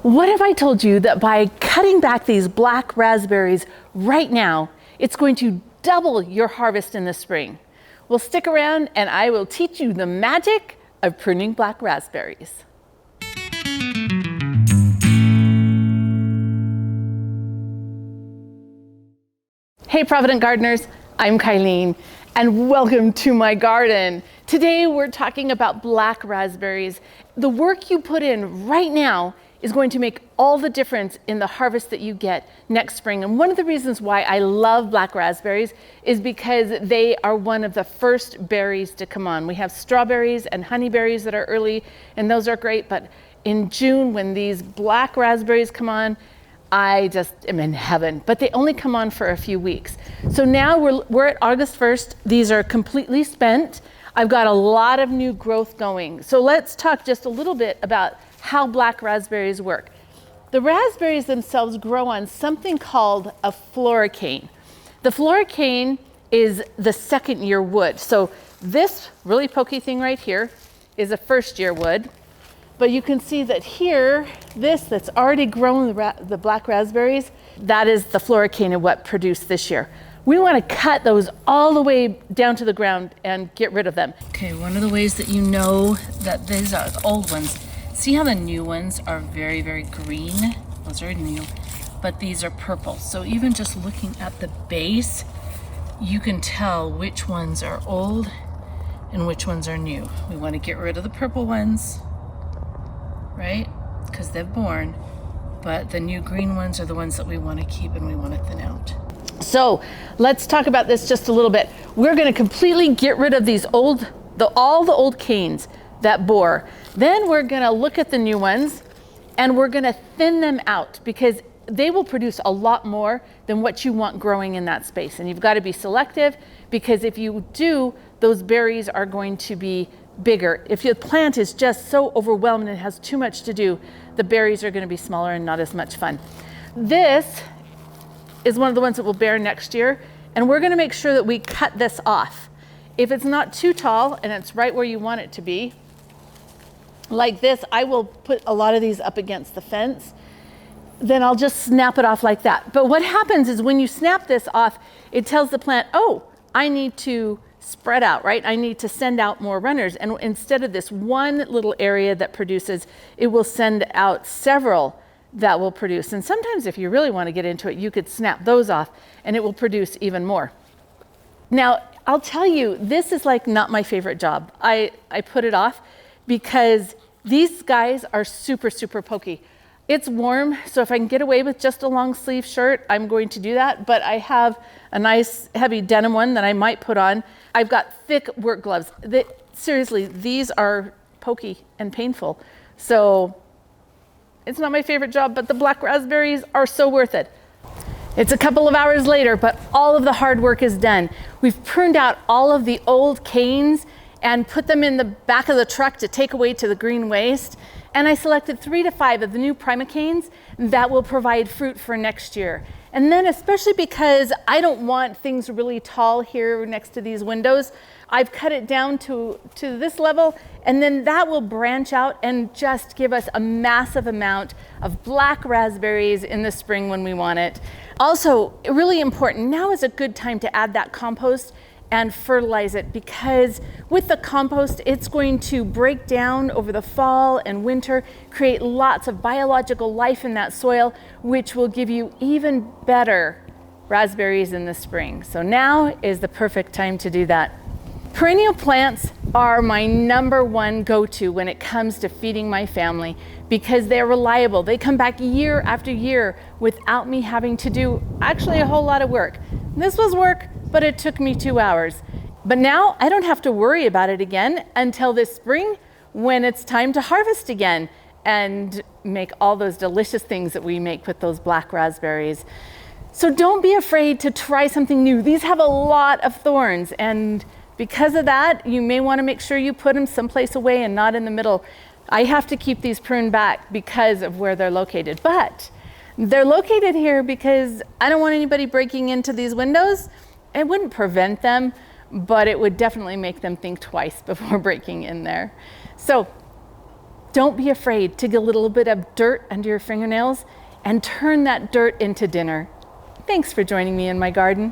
What if I told you that by cutting back these black raspberries right now, it's going to double your harvest in the spring? Well, stick around and I will teach you the magic of pruning black raspberries. Hey Provident gardeners, I'm Kylene and welcome to my garden. Today we're talking about black raspberries. The work you put in right now is going to make all the difference in the harvest that you get next spring. And one of the reasons why I love black raspberries is because they are one of the first berries to come on. We have strawberries and honeyberries that are early, and those are great, but in June when these black raspberries come on, I just am in heaven, but they only come on for a few weeks. So now we're at August 1st. These are completely spent. I've got a lot of new growth going. So let's talk just a little bit about how black raspberries work. The raspberries themselves grow on something called a floricane. The floricane is the second year wood. So this really pokey thing right here is a first year wood. But you can see that here, that's already grown the black raspberries, that is the floricane of what produced this year. We want to cut those all the way down to the ground and get rid of them. Okay, one of the ways that you know that these are the old ones, see how the new ones are very, very green? Those are new, but these are purple. So even just looking at the base, you can tell which ones are old and which ones are new. We want to get rid of the purple ones, right? Because they've borne, but the new green ones are the ones that we want to keep and we want to thin out. So let's talk about this just a little bit. We're going to completely get rid of these all the old canes that bore. Then we're going to look at the new ones and we're going to thin them out because they will produce a lot more than what you want growing in that space. And you've got to be selective because if you do, those berries are going to be bigger. If your plant is just so overwhelmed and has too much to do, the berries are going to be smaller and not as much fun. This is one of the ones that will bear next year, and we're going to make sure that we cut this off. If it's not too tall and it's right where you want it to be, like this, I will put a lot of these up against the fence, then I'll just snap it off like that. But what happens is when you snap this off, it tells the plant, oh, I need to spread out, right? I need to send out more runners. And instead of this one little area that produces, it will send out several that will produce. And sometimes if you really want to get into it, you could snap those off and it will produce even more. Now, I'll tell you, this is like not my favorite job. I put it off because these guys are super, super pokey. It's warm, so if I can get away with just a long sleeve shirt, I'm going to do that, but I have a nice heavy denim one that I might put on. I've got thick work gloves. Seriously, these are pokey and painful. So it's not my favorite job, but the black raspberries are so worth it. It's a couple of hours later, but all of the hard work is done. We've pruned out all of the old canes and put them in the back of the truck to take away to the green waste. And I selected 3 to 5 of the new Primocanes that will provide fruit for next year. And then especially because I don't want things really tall here next to these windows, I've cut it down to this level, and then that will branch out and just give us a massive amount of black raspberries in the spring when we want it. Also, really important, now is a good time to add that compost and fertilize it, because with the compost, it's going to break down over the fall and winter, create lots of biological life in that soil, which will give you even better raspberries in the spring. So now is the perfect time to do that. Perennial plants are my #1 go-to when it comes to feeding my family because they're reliable. They come back year after year without me having to do actually a whole lot of work. This was work, but it took me 2 hours. But now I don't have to worry about it again until this spring when it's time to harvest again and make all those delicious things that we make with those black raspberries. So don't be afraid to try something new. These have a lot of thorns, and because of that, you may want to make sure you put them someplace away and not in the middle. I have to keep these pruned back because of where they're located, but they're located here because I don't want anybody breaking into these windows. It wouldn't prevent them, but it would definitely make them think twice before breaking in there. So Don't be afraid to get a little bit of dirt under your fingernails and turn that dirt into dinner. Thanks for joining me in my garden.